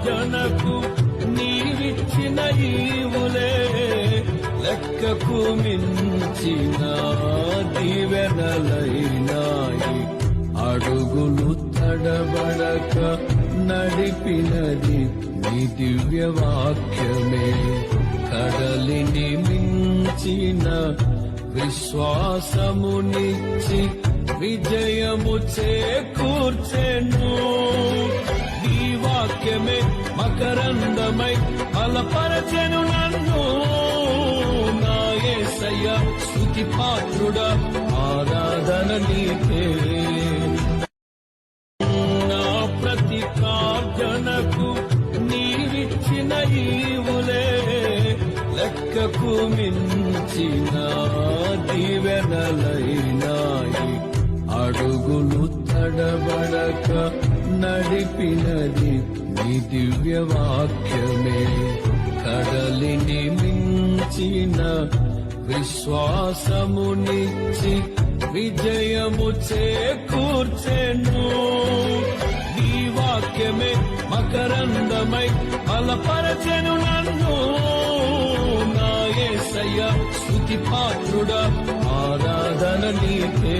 ప్రార్థనకు నీవిచ్చిన ఈవులే లెక్కకు మించిన దీవెనలైనాయి. అడుగులు తడబడక నడిపినది నీ దివ్య వాక్యమే. కడలిని మించిన విశ్వాసమునిచ్చి విజయము చేకూర్చెను. నీ వాక్యమే మకరందమై బలపరచెను నన్ను. నా యేసయ్య స్తుతి పాత్రుడా, ఆరాధన నీకే. నా ప్రతి ప్రార్థనకు నీవిచ్చిన ఈవులే లెక్కకు మించిన దీవెనలైనాయి. అడుగులు తడబడక నడిపినది నీ దివ్య వాక్యమే. కడలిని మించిన విశ్వాసమునిచ్చి విజయము చేకూర్చెను. నీ వాక్యమే మకరందమై బలపరచెను నన్ను. నా యేసయ్య స్తుతి పాత్రుడా, ఆరాధన నీకే.